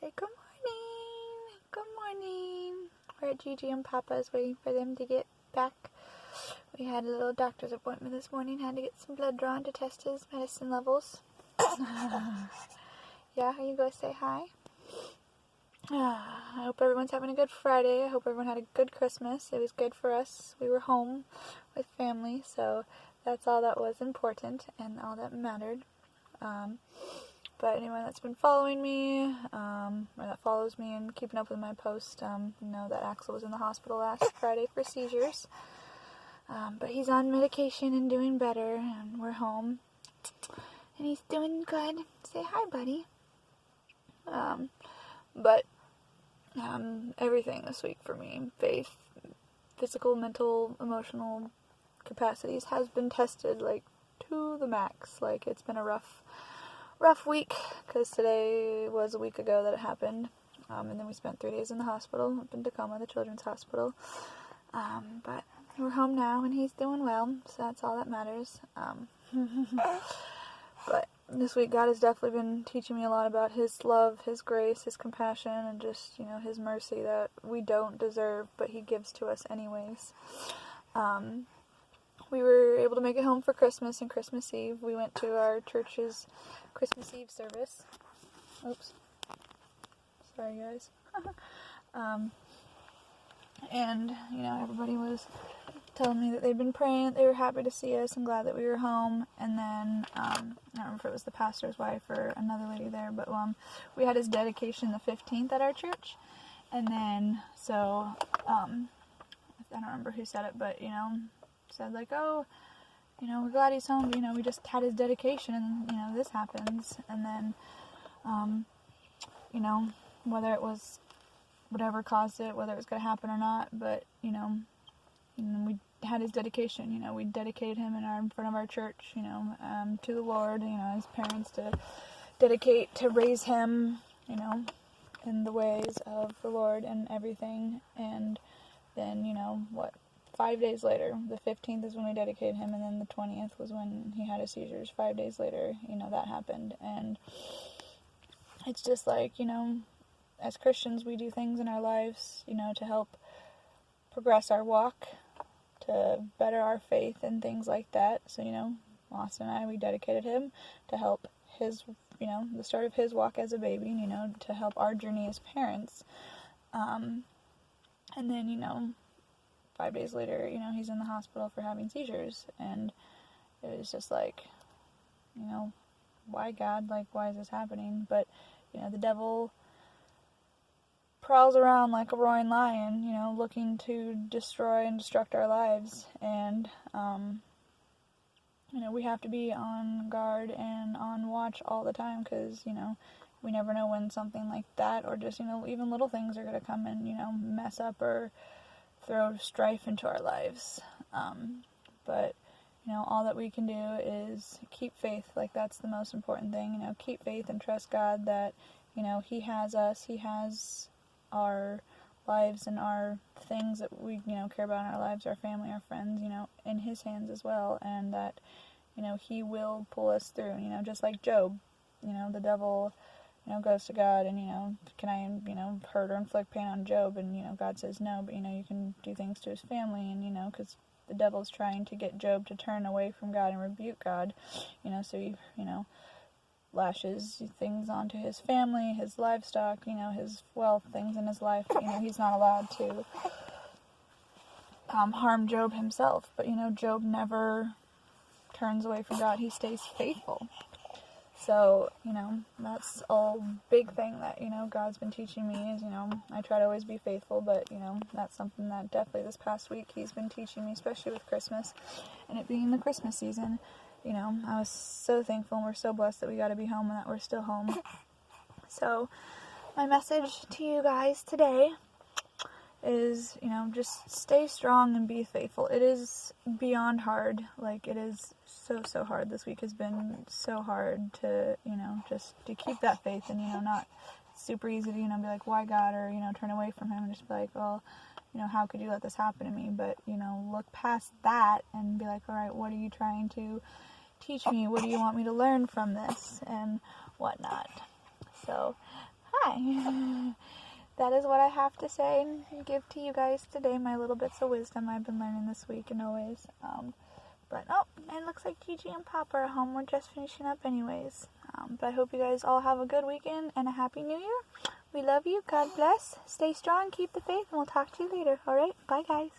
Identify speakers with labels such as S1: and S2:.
S1: Say good morning. Good morning. We're at Gigi and Papa's waiting for them to get back. We had a little doctor's appointment this morning. Had to get some blood drawn to test his medicine levels. Yeah, are you going to say hi? I hope everyone's having a good Friday. I hope everyone had a good Christmas. It was good for us. We were home with family, so that's all that was important and all that mattered. But anyone that's been following me, or that follows me and keeping up with my post, know that Axel was in the hospital last Friday for seizures. But he's on medication and doing better, and we're home. And he's doing good. Say hi, buddy. But everything this week for me, faith, physical, mental, emotional capacities has been tested, like, to the max. Like, it's been a rough week, because today was a week ago that it happened, and then we spent 3 days in the hospital, up in Tacoma, the Children's Hospital, but we're home now, and he's doing well, so that's all that matters. But this week, God has definitely been teaching me a lot about His love, His grace, His compassion, and just, His mercy that we don't deserve, but He gives to us anyways. We were able to make it home for Christmas and Christmas Eve. We went to our church's Christmas Eve service. Oops. Sorry, guys. And, everybody was telling me that they'd been praying, that they were happy to see us and glad that we were home. And then, I don't remember if it was the pastor's wife or another lady there, but we had his dedication the 15th at our church. And then, so, I don't remember who said it, but, said like, oh, we're glad he's home, but, we just had his dedication and, this happens. And then, whether it was whatever caused it, whether it was going to happen or not, but, we had his dedication, we dedicated him in front of our church, to the Lord, his parents to dedicate, to raise him, in the ways of the Lord and everything. And then, 5 days later, the 15th is when we dedicated him, and then the 20th was when he had his seizures. 5 days later, that happened. And it's just like, as Christians, we do things in our lives, to help progress our walk, to better our faith and things like that. So, Austin and I, we dedicated him to help his, the start of his walk as a baby, to help our journey as parents. And then, 5 days later, he's in the hospital for having seizures, and it was just like, why, God? Like, why is this happening? But, the devil prowls around like a roaring lion, looking to destroy and destruct our lives, and, we have to be on guard and on watch all the time, because, we never know when something like that, or just, even little things are going to come and, mess up or throw strife into our lives. But, all that we can do is keep faith. Like, that's the most important thing, keep faith and trust God that, He has us, He has our lives and our things that we, care about in our lives, our family, our friends, in His hands as well, and that, He will pull us through, just like Job, the devil, goes to God and, can I, hurt or inflict pain on Job? And, God says no, but, you can do things to his family, and, because the devil's trying to get Job to turn away from God and rebuke God, so he, lashes things onto his family, his livestock, his wealth, things in his life, he's not allowed to harm Job himself, but, Job never turns away from God, he stays faithful. So, that's a big thing that, God's been teaching me is, I try to always be faithful, but, that's something that definitely this past week He's been teaching me, especially with Christmas, and it being the Christmas season. I was so thankful, and we're so blessed that we got to be home and that we're still home. So, my message to you guys today is, just stay strong and be faithful. It is beyond hard. Like, it is so hard. This week has been so hard to, just to keep that faith, and, not super easy to, be like, why God, or, turn away from Him and just be like, well, how could you let this happen to me? But, look past that and be like, all right, what are you trying to teach me? What do you want me to learn from this? And whatnot. So, try. That is what I have to say and give to you guys today, my little bits of wisdom I've been learning this week and always. But oh, it looks like Gigi and Papa are home. We're just finishing up anyways. But I hope you guys all have a good weekend and a happy new year. We love you. God bless. Stay strong. Keep the faith. And we'll talk to you later. Alright? Bye, guys.